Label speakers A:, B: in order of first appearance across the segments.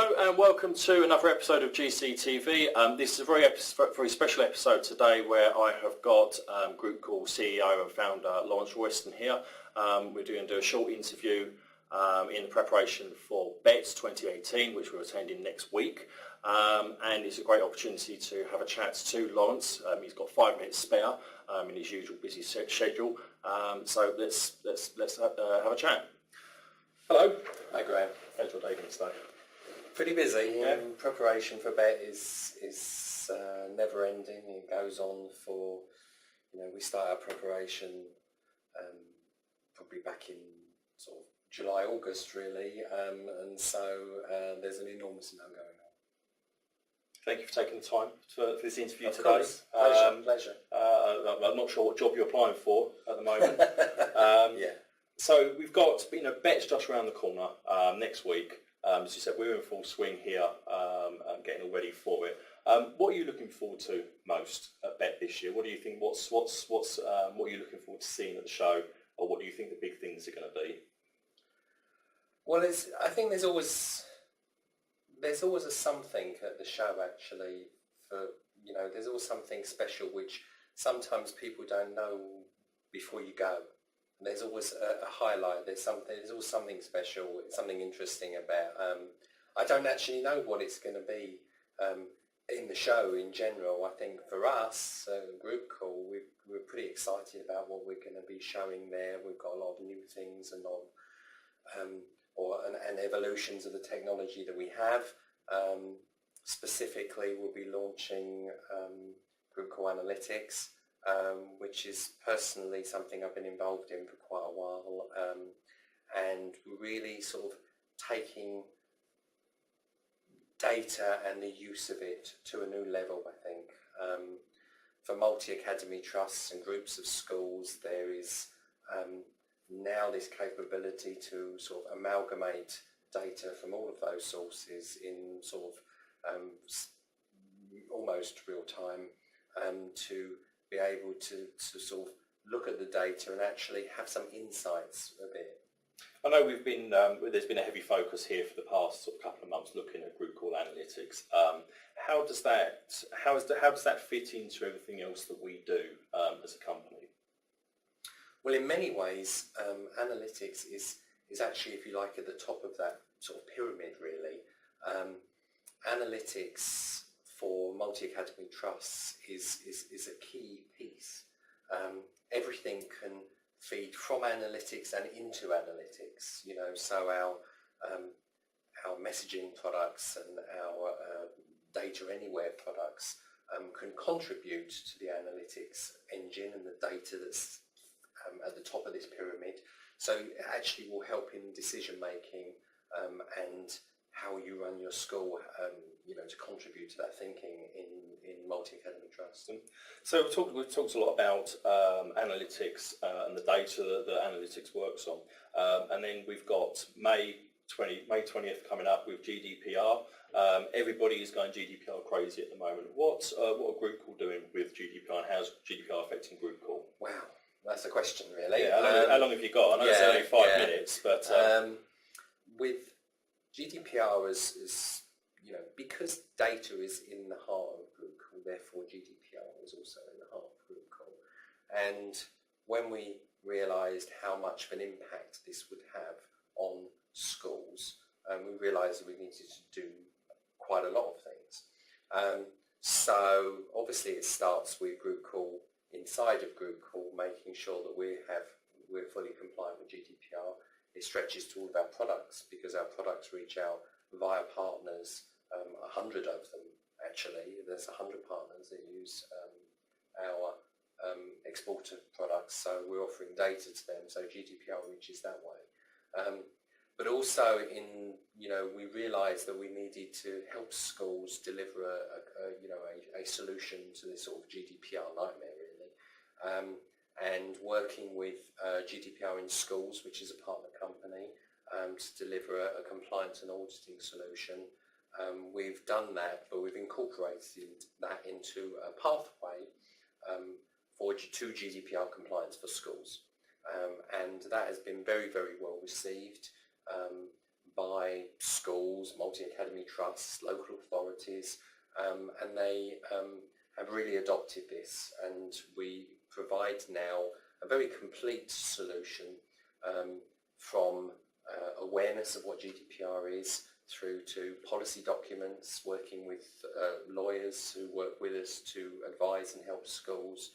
A: Hello and welcome to another episode of GCTV. This is a very special episode today where I have got Groupcall CEO and founder Lawrence Royston here. We're going to do a short interview in the preparation for BETT 2018, which we're attending next week. And it's a great opportunity to have a chat to Lawrence. He's got 5 minutes spare in his usual busy schedule. So let's have a chat. Hello.
B: Hi Graham.
A: How's your day going today?
B: Pretty busy. Yeah. Preparation for BETT is never ending. It goes on for, we start our preparation probably back in sort of July, August really, and so there's an enormous amount going on.
A: Thank you for taking the time for this interview today.
B: Course. Pleasure.
A: I'm not sure what job you're applying for at the moment.
B: Yeah.
A: So we've got, BETT's just around the corner next week. As you said, we're in full swing here, getting all ready for it. What are you looking forward to most at BETT this year? What do you think? What are you looking forward to seeing at the show, or what do you think the big things are going to be?
B: Well, I think there's always a something at the show actually. There's always something special which sometimes people don't know before you go. There's always a highlight. There's always something special, something interesting about. I don't actually know what it's going to be in the show in general. I think for us, Groupcall, we're pretty excited about what we're going to be showing there. We've got a lot of new things and evolutions of the technology that we have. Specifically, we'll be launching Groupcall Analytics. Which is personally something I've been involved in for quite a while, and really sort of taking data and the use of it to a new level, I think. For multi-academy trusts and groups of schools, there is now this capability to sort of amalgamate data from all of those sources in sort of almost real time to be able to sort of look at the data and actually have some insights a bit.
A: I know there's been a heavy focus here for the past sort of couple of months looking at Groupcall Analytics. How does that fit into everything else that we do as a company?
B: Well, in many ways, analytics is actually, if you like, at the top of that sort of pyramid, really. Analytics for multi-academy trusts is a key piece. Everything can feed from analytics and into analytics, so our messaging products and our data anywhere products can contribute to the analytics engine and the data that's at the top of this pyramid. So it actually will help in decision making and how you run your school, to contribute to that thinking in multi-academy trusts.
A: So we've talked a lot about analytics and the data that analytics works on, and then we've got May 20th coming up with GDPR. Everybody is going GDPR crazy at the moment. What are Groupcall doing with GDPR, and how's GDPR affecting Groupcall?
B: Wow, that's a question, really.
A: Yeah, how long have you got? I know it's only 5 minutes, but
B: with GDPR is because data is in the heart of Groupcall, therefore GDPR is also in the heart of Groupcall. And when we realised how much of an impact this would have on schools, we realised that we needed to do quite a lot of things. So obviously it starts with Groupcall, inside of Groupcall, making sure that we're fully compliant with GDPR. It stretches to all of our products because our products reach out via partners, 100 of them actually. There's 100 partners that use our exporter products, so we're offering data to them, so GDPR reaches that way. But also we realised that we needed to help schools deliver a solution to this sort of GDPR nightmare really. And working with GDPR in Schools, which is a partner company, to deliver a compliance and auditing solution. We've done that, but we've incorporated that into a pathway to GDPR compliance for schools. And that has been very, very well received by schools, multi-academy trusts, local authorities, and they have really adopted this, and we provide now a very complete solution from awareness of what GDPR is through to policy documents, working with lawyers who work with us to advise and help schools,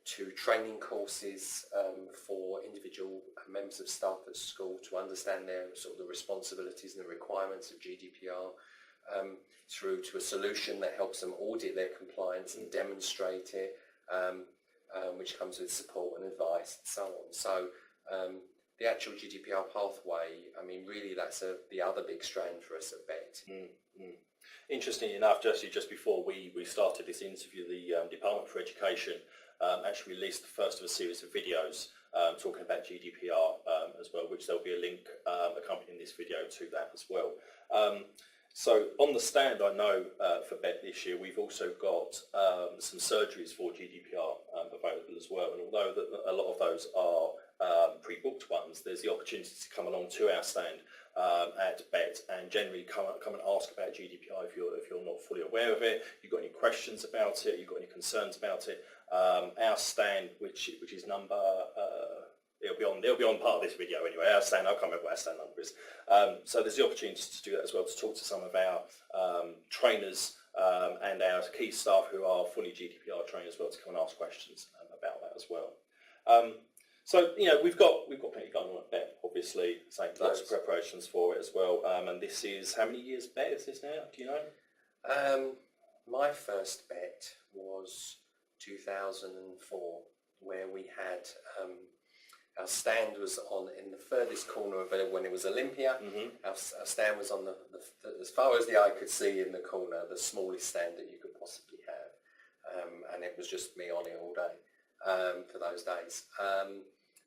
B: to training courses for individual members of staff at school to understand their sort of the responsibilities and the requirements of GDPR, through to a solution that helps them audit their compliance and demonstrate it, which comes with support and advice and so on. So the actual GDPR pathway, I mean, really that's the other big strand for us at BETT.
A: Interesting enough, just before we started this interview, the Department for Education actually released the first of a series of videos talking about GDPR as well, which there'll be a link accompanying this video to that as well. So on the stand, I know for BETT this year, we've also got some surgeries for GDPR available as well. And although a lot of those are pre-booked ones, there's the opportunity to come along to our stand at BETT and generally come and ask about GDPR if you're not fully aware of it, you've got any questions about it, you've got any concerns about it. Our stand, which is number, it'll be on part of this video anyway. Our stand, I can't remember what our stand number is. So there's the opportunity to do that as well, to talk to some of our trainers and our key staff who are fully GDPR trained as well, to come and ask questions about that as well. So we've got plenty going on at BETT, obviously. Lots of preparations for it as well. And this is, how many years BETT is this now? Do you know?
B: My first BETT was 2004, where we had our stand was on in the furthest corner of it when it was Olympia. Our stand was on the as far as the eye could see in the corner, the smallest stand that you could possibly have, and it was just me on it all day for those days.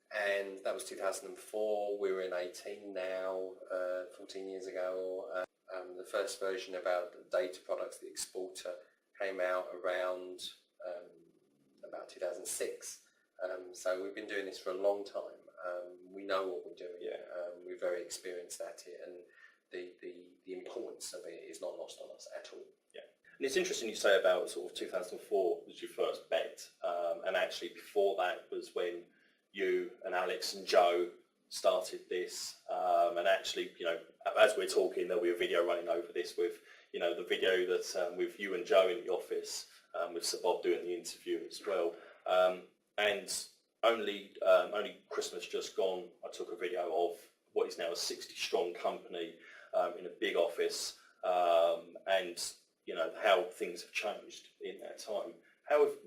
B: And that was 2004. We're in 18 now, 14 years ago. The first version about data products, the exporter, came out around about 2006. So we've been doing this for a long time. We know what we're doing. We're very experienced at it, and the importance of it is not lost on us at all.
A: And it's interesting you say about sort of 2004 was your first BETT, and actually before that was when you and Alex and Joe started this, and actually, as we're talking, there'll be a video running over this with, the video that with you and Joe in the office, with Sir Bob doing the interview as well. And only Christmas just gone, I took a video of what is now a 60-strong company in a big office, and how things have changed in that time.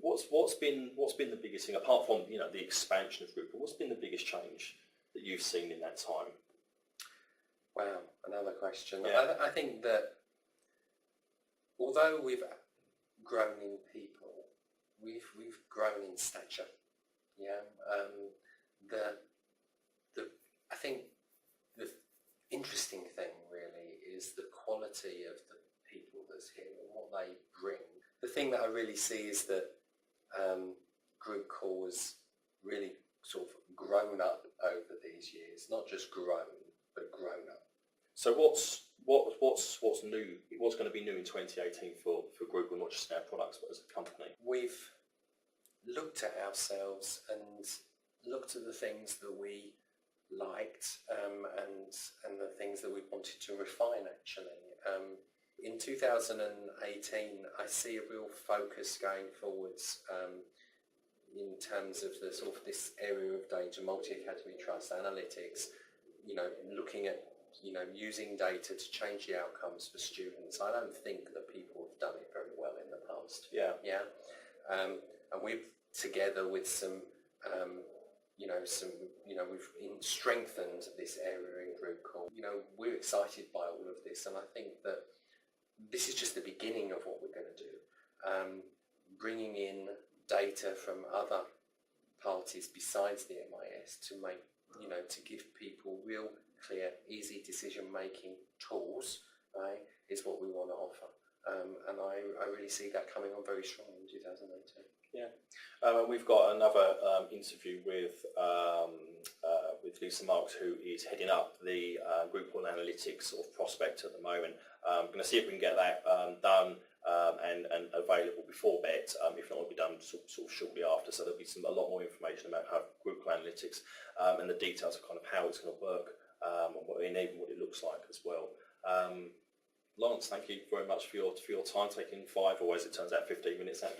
A: What's been the biggest thing, apart from the expansion of Groupcall? What's been the biggest change that you've seen in that time?
B: Wow, another question.
A: Yeah.
B: I think that although we've grown in people, we've grown in stature. I think the interesting thing really is the quality of the people that's here and what they bring. The thing that I really see is that Groupcall has really sort of grown up over these years, not just grown, but grown up.
A: So what's new? What's going to be new in 2018 for Groupcall, not just in our products, but as a company?
B: We've looked at ourselves and looked at the things that we liked and the things that we wanted to refine actually. In 2018 I see a real focus going forwards in terms of the sort of this area of data, multi-academy trust, analytics, looking at using data to change the outcomes for students. I don't think that people have done it very well in the past. And we've, together with some we've strengthened this area in Groupcall. We're excited by all of this, and I think that this is just the beginning of what we're going to do. Bringing in data from other parties besides the MIS to make, to give people real, clear, easy decision-making tools, right, is what we want to offer. And I really see that coming on very strong in 2018.
A: Yeah. We've got another interview with Lisa Marks, who is heading up the group call analytics sort of prospect at the moment. I'm going to see if we can get that done and available before BETT. If not, it'll be done sort of shortly after. So there'll be a lot more information about how group call analytics and the details of kind of how it's going to work and even what it looks like as well. Lawrence, thank you very much for your time, taking 5, or as it turns out 15 minutes out of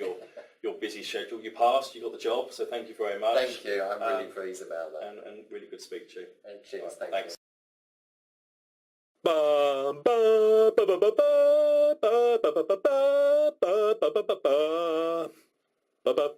A: your busy schedule. You passed, you got the job, so thank you very much.
B: Thank you, I'm really pleased about that.
A: And really good to speak to you.
B: And cheers,
A: Right,
B: thanks.
A: Ba ba ba ba ba ba ba ba ba ba ba ba ba ba ba ba ba.